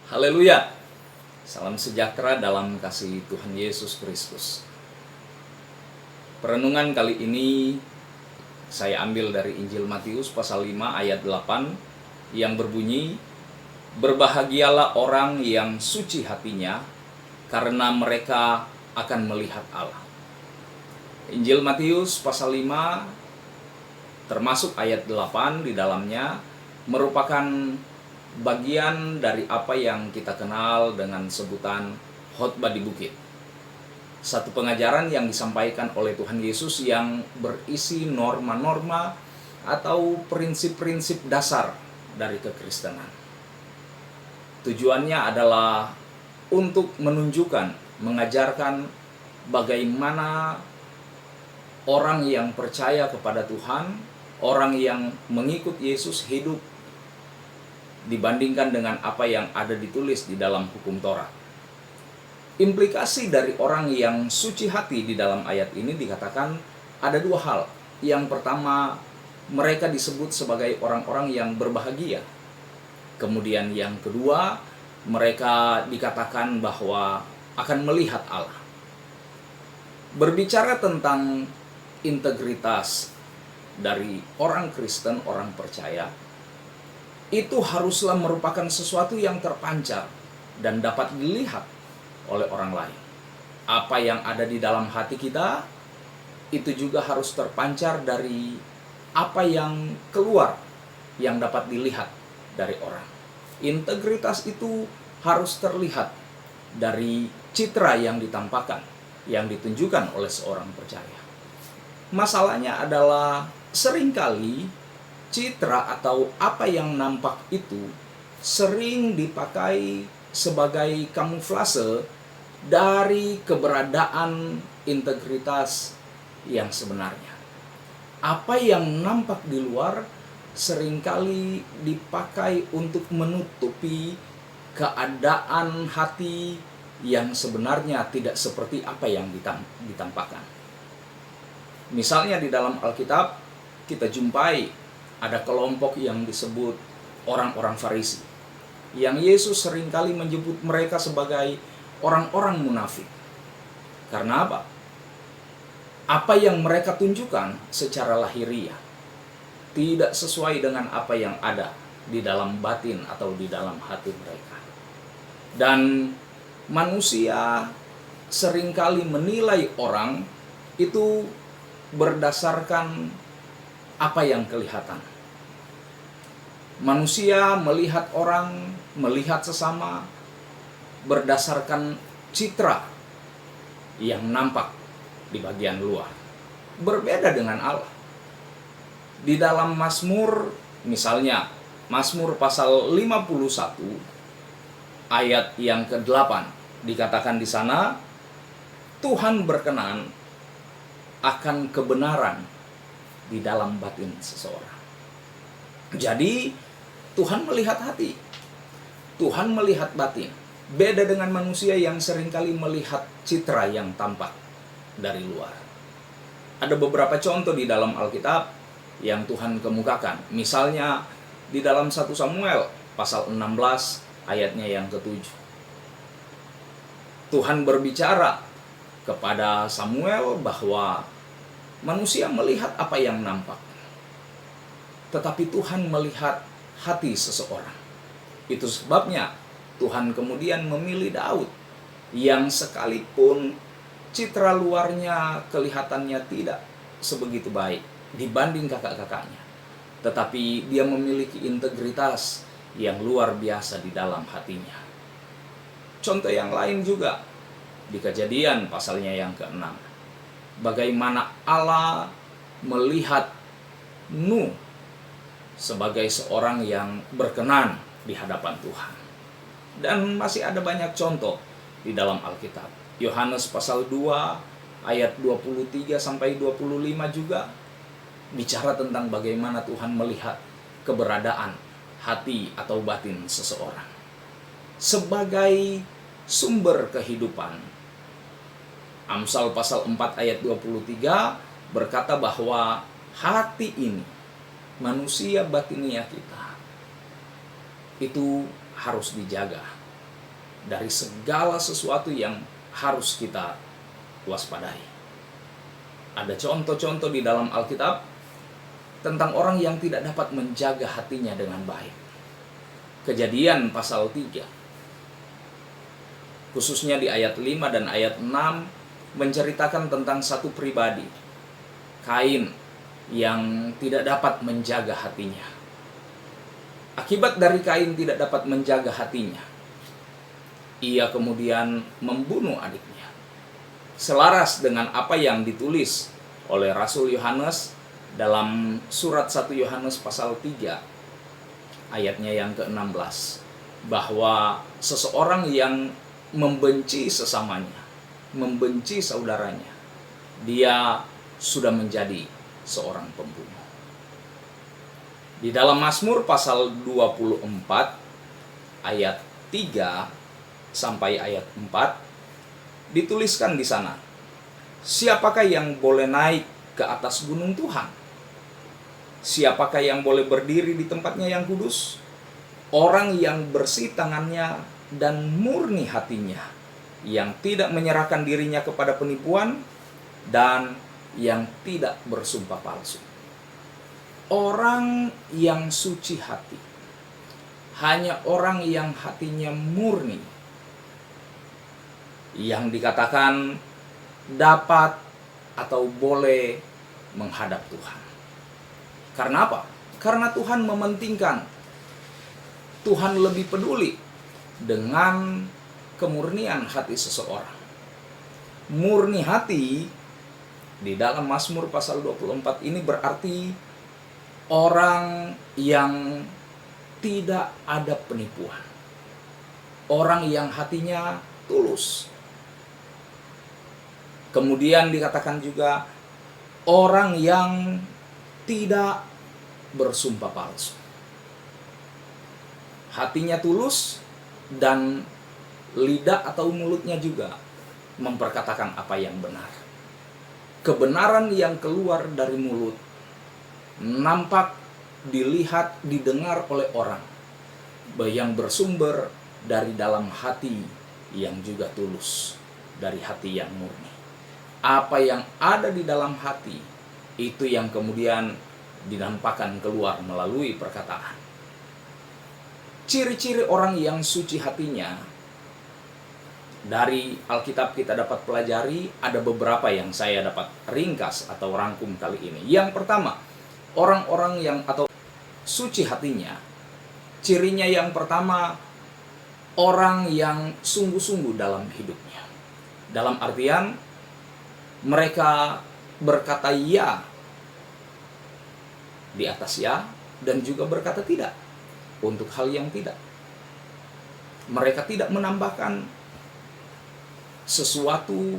Haleluya. Salam sejahtera dalam kasih Tuhan Yesus Kristus. Perenungan kali ini saya ambil dari Injil Matius pasal 5 ayat 8 yang berbunyi, "Berbahagialah orang yang suci hatinya, karena mereka akan melihat Allah." Injil Matius pasal 5 termasuk ayat 8 di dalamnya merupakan bagian dari apa yang kita kenal dengan sebutan khotbah di bukit. Satu pengajaran yang disampaikan oleh Tuhan Yesus yang berisi norma-norma atau prinsip-prinsip dasar dari kekristenan. Tujuannya adalah untuk menunjukkan, mengajarkan bagaimana orang yang percaya kepada Tuhan, orang yang mengikut Yesus hidup dibandingkan dengan apa yang ada ditulis di dalam hukum Taurat. Implikasi dari orang yang suci hati di dalam ayat ini dikatakan ada dua hal. Yang pertama, mereka disebut sebagai orang-orang yang berbahagia. Kemudian yang kedua, mereka dikatakan bahwa akan melihat Allah. Berbicara tentang integritas dari orang Kristen, orang percaya, itu haruslah merupakan sesuatu yang terpancar dan dapat dilihat oleh orang lain. Apa yang ada di dalam hati kita itu juga harus terpancar dari apa yang keluar yang dapat dilihat dari orang. Integritas itu harus terlihat dari citra yang ditampakkan, yang ditunjukkan oleh seorang percaya. Masalahnya adalah seringkali citra atau apa yang nampak itu sering dipakai sebagai kamuflase dari keberadaan integritas yang sebenarnya. Apa yang nampak di luar seringkali dipakai untuk menutupi keadaan hati yang sebenarnya tidak seperti apa yang ditampakkan. Misalnya di dalam Alkitab kita jumpai ada kelompok yang disebut orang-orang Farisi, yang Yesus seringkali menyebut mereka sebagai orang-orang munafik. Karena apa? Apa yang mereka tunjukkan secara lahiriah tidak sesuai dengan apa yang ada di dalam batin atau di dalam hati mereka. Dan manusia seringkali menilai orang itu berdasarkan apa yang kelihatan. Manusia melihat orang, melihat sesama berdasarkan citra yang nampak di bagian luar. Berbeda dengan Allah. Di dalam Mazmur, misalnya Mazmur pasal 51 ayat yang ke-8 dikatakan di sana, Tuhan berkenan akan kebenaran di dalam batin seseorang. Jadi Tuhan melihat hati, Tuhan melihat batin. Beda dengan manusia yang seringkali melihat citra yang tampak dari luar. Ada beberapa contoh di dalam Alkitab yang Tuhan kemukakan. Misalnya di dalam 1 Samuel pasal 16 ayatnya yang ke-7. Tuhan berbicara kepada Samuel bahwa manusia melihat apa yang nampak, tetapi Tuhan melihat hati seseorang. Itu sebabnya Tuhan kemudian memilih Daud, yang sekalipun citra luarnya kelihatannya tidak sebegitu baik dibanding kakak-kakaknya, tetapi dia memiliki integritas yang luar biasa di dalam hatinya. Contoh yang lain juga di Kejadian pasalnya yang ke-6. Bagaimana Allah melihat Nuh sebagai seorang yang berkenan di hadapan Tuhan. Dan masih ada banyak contoh di dalam Alkitab. Yohanes pasal 2 ayat 23 sampai 25 juga bicara tentang bagaimana Tuhan melihat keberadaan hati atau batin seseorang sebagai sumber kehidupan. Amsal pasal 4 ayat 23 berkata bahwa hati ini, manusia batinia kita, itu harus dijaga, dari segala sesuatu yang harus kita waspadai. Ada contoh-contoh di dalam Alkitab tentang orang yang tidak dapat menjaga hatinya dengan baik. Kejadian pasal 3, khususnya di ayat 5 dan ayat 6, menceritakan tentang satu pribadi, Kain, yang tidak dapat menjaga hatinya. Akibat dari Kain tidak dapat menjaga hatinya, ia kemudian membunuh adiknya. Selaras dengan apa yang ditulis oleh Rasul Yohanes dalam surat 1 Yohanes pasal 3 ayatnya yang ke-16, bahwa seseorang yang membenci sesamanya, membenci saudaranya, dia sudah menjadi seorang pembunuh. Di dalam Mazmur pasal 24 ayat 3 sampai ayat 4 dituliskan di sana, siapakah yang boleh naik ke atas gunung Tuhan? Siapakah yang boleh berdiri di tempatnya yang kudus? Orang yang bersih tangannya dan murni hatinya, yang tidak menyerahkan dirinya kepada penipuan dan yang tidak bersumpah palsu. Orang yang suci hati, hanya orang yang hatinya murni, yang dikatakan dapat atau boleh menghadap Tuhan. Karena apa? Karena Tuhan mementingkan, Tuhan lebih peduli dengan kemurnian hati seseorang. Murni hati di dalam Mazmur pasal 24 ini berarti orang yang tidak ada penipuan, orang yang hatinya tulus. Kemudian dikatakan juga orang yang tidak bersumpah palsu. Hatinya tulus dan lidah atau mulutnya juga memperkatakan apa yang benar. Kebenaran yang keluar dari mulut nampak, dilihat, didengar oleh orang yang bersumber dari dalam hati yang juga tulus, dari hati yang murni. Apa yang ada di dalam hati itu yang kemudian dinampakkan keluar melalui perkataan. Ciri-ciri orang yang suci hatinya dari Alkitab kita dapat pelajari, ada beberapa yang saya dapat ringkas atau rangkum kali ini. Yang pertama, orang-orang yang atau suci hatinya, cirinya yang pertama, orang yang sungguh-sungguh dalam hidupnya. Dalam artian mereka berkata ya di atas ya, dan juga berkata tidak untuk hal yang tidak. Mereka tidak menambahkan sesuatu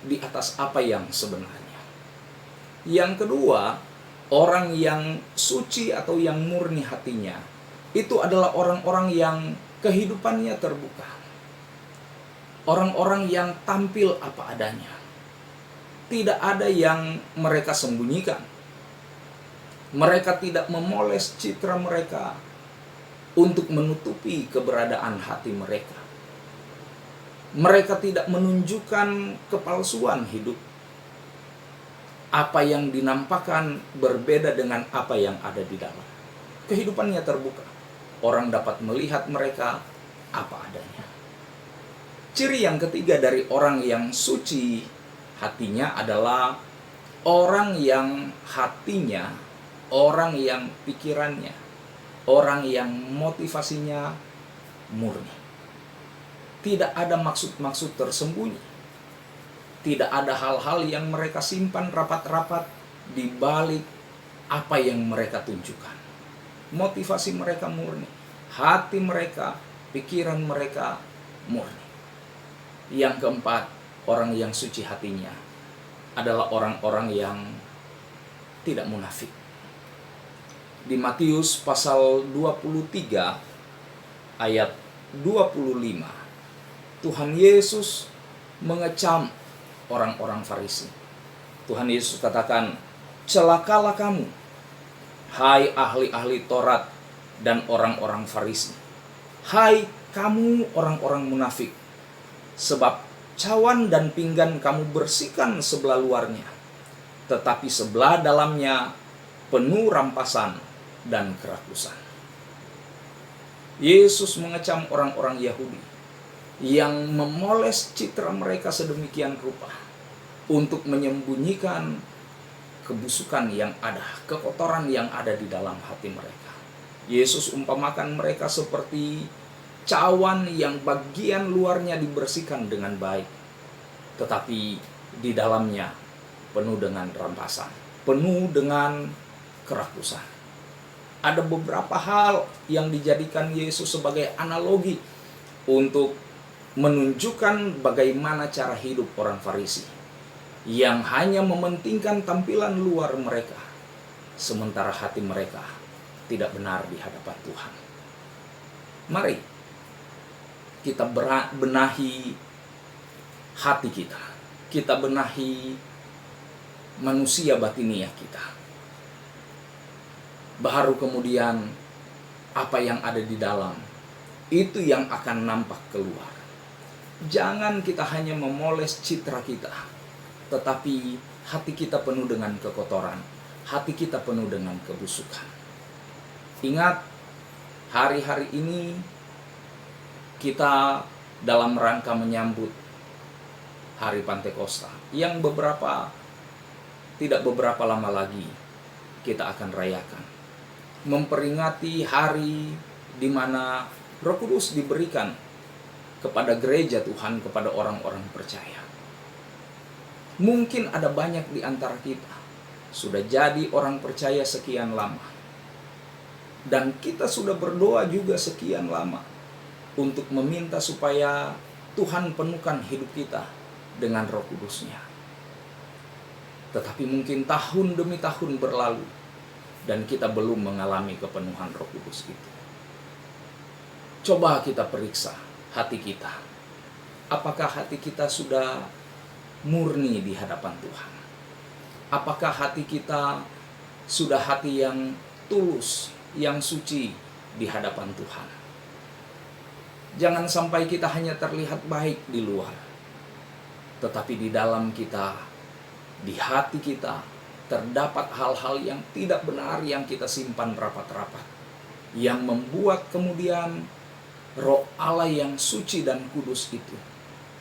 di atas apa yang sebenarnya. Yang kedua, orang yang suci atau yang murni hatinya, itu adalah orang-orang yang kehidupannya terbuka. Orang-orang yang tampil apa adanya. Tidak ada yang mereka sembunyikan. Mereka tidak memoles citra mereka untuk menutupi keberadaan hati mereka. Mereka tidak menunjukkan kepalsuan hidup. Apa yang dinampakkan berbeda dengan apa yang ada di dalam. Kehidupannya terbuka. Orang dapat melihat mereka apa adanya. Ciri yang ketiga dari orang yang suci hatinya adalah orang yang hatinya, orang yang pikirannya, orang yang motivasinya murni. Tidak ada maksud-maksud tersembunyi. Tidak ada hal-hal yang mereka simpan rapat-rapat di balik apa yang mereka tunjukkan. Motivasi mereka murni. Hati mereka, pikiran mereka murni. Yang keempat, orang yang suci hatinya adalah orang-orang yang tidak munafik. Di Matius pasal 23 ayat 25, Tuhan Yesus mengecam orang-orang Farisi. Tuhan Yesus katakan, celakalah kamu, hai ahli-ahli Taurat dan orang-orang Farisi. Hai kamu orang-orang munafik, sebab cawan dan pinggan kamu bersihkan sebelah luarnya, tetapi sebelah dalamnya penuh rampasan dan kerakusan. Yesus mengecam orang-orang Yahudi yang memoles citra mereka sedemikian rupa untuk menyembunyikan kebusukan yang ada, kekotoran yang ada di dalam hati mereka. Yesus umpamakan mereka seperti cawan yang bagian luarnya dibersihkan dengan baik, tetapi di dalamnya penuh dengan rampasan, penuh dengan kerakusan. Ada beberapa hal yang dijadikan Yesus sebagai analogi untuk menunjukkan bagaimana cara hidup orang Farisi yang hanya mementingkan tampilan luar mereka, sementara hati mereka tidak benar di hadapan Tuhan. Mari kita benahi hati kita. Kita benahi manusia batiniah kita. Baru kemudian apa yang ada di dalam itu yang akan nampak keluar. Jangan kita hanya memoles citra kita, tetapi hati kita penuh dengan kekotoran, hati kita penuh dengan kebusukan. Ingat, hari-hari ini kita dalam rangka menyambut Hari Pantekosta yang tidak beberapa lama lagi kita akan rayakan. Memperingati hari di mana Roh Kudus diberikan kepada gereja Tuhan, kepada orang-orang percaya. Mungkin ada banyak di antara kita sudah jadi orang percaya sekian lama. Dan kita sudah berdoa juga sekian lama untuk meminta supaya Tuhan penuhkan hidup kita dengan Roh Kudus-Nya. Tetapi mungkin tahun demi tahun berlalu dan kita belum mengalami kepenuhan Roh Kudus itu. Coba kita periksa hati kita. Apakah hati kita sudah murni di hadapan Tuhan? Apakah hati kita sudah hati yang tulus, yang suci di hadapan Tuhan? Jangan sampai kita hanya terlihat baik di luar, tetapi di dalam kita, di hati kita, terdapat hal-hal yang tidak benar yang kita simpan rapat-rapat, yang membuat kemudian Roh Allah yang suci dan kudus itu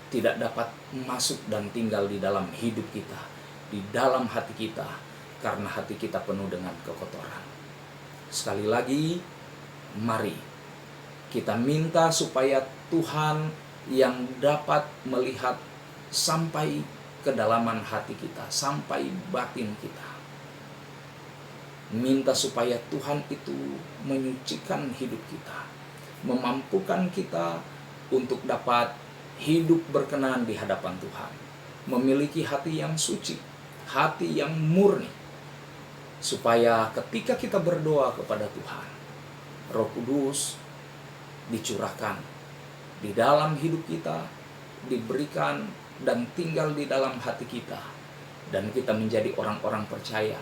tidak dapat masuk dan tinggal di dalam hidup kita, di dalam hati kita, karena hati kita penuh dengan kekotoran. Sekali lagi, mari kita minta supaya Tuhan yang dapat melihat sampai kedalaman hati kita, sampai batin kita. Minta supaya Tuhan itu menyucikan hidup kita, memampukan kita untuk dapat hidup berkenan di hadapan Tuhan, memiliki hati yang suci, hati yang murni, supaya ketika kita berdoa kepada Tuhan, Roh Kudus dicurahkan di dalam hidup kita, diberikan dan tinggal di dalam hati kita, dan kita menjadi orang-orang percaya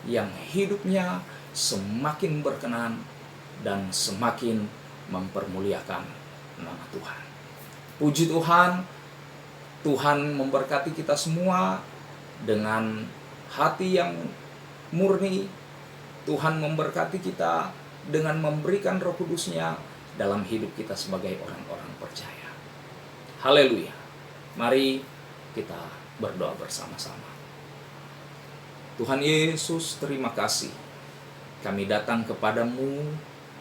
yang hidupnya semakin berkenan dan semakin mempermuliakan nama Tuhan. Puji Tuhan, Tuhan memberkati kita semua dengan hati yang murni. Tuhan memberkati kita dengan memberikan Roh Kudus-Nya dalam hidup kita sebagai orang-orang percaya. Haleluya. Mari kita berdoa bersama-sama. Tuhan Yesus, terima kasih. Kami datang kepadamu,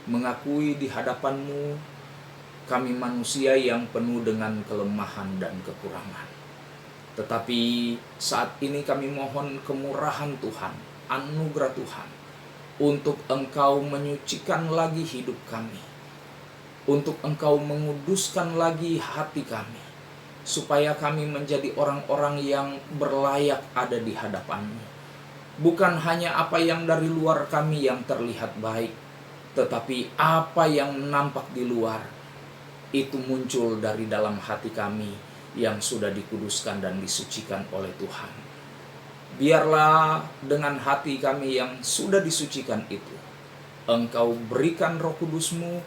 mengakui di hadapan-Mu, kami manusia yang penuh dengan kelemahan dan kekurangan. Tetapi saat ini kami mohon kemurahan Tuhan, anugerah Tuhan, untuk Engkau menyucikan lagi hidup kami, untuk Engkau menguduskan lagi hati kami, supaya kami menjadi orang-orang yang berlayak ada di hadapan-Mu. Bukan hanya apa yang dari luar kami yang terlihat baik, tetapi apa yang nampak di luar, itu muncul dari dalam hati kami yang sudah dikuduskan dan disucikan oleh Tuhan. Biarlah dengan hati kami yang sudah disucikan itu, Engkau berikan Roh Kudus-Mu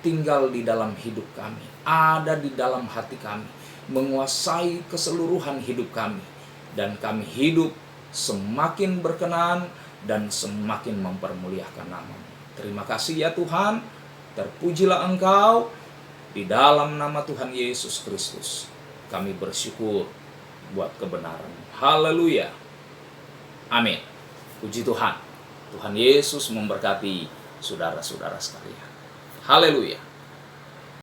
tinggal di dalam hidup kami, ada di dalam hati kami, menguasai keseluruhan hidup kami, dan kami hidup semakin berkenan dan semakin mempermuliakan nama-Mu. Terima kasih ya Tuhan, terpujilah Engkau. Di dalam nama Tuhan Yesus Kristus kami bersyukur buat kebenaran. Haleluya. Amin. Puji Tuhan. Tuhan Yesus memberkati saudara-saudara sekalian. Haleluya.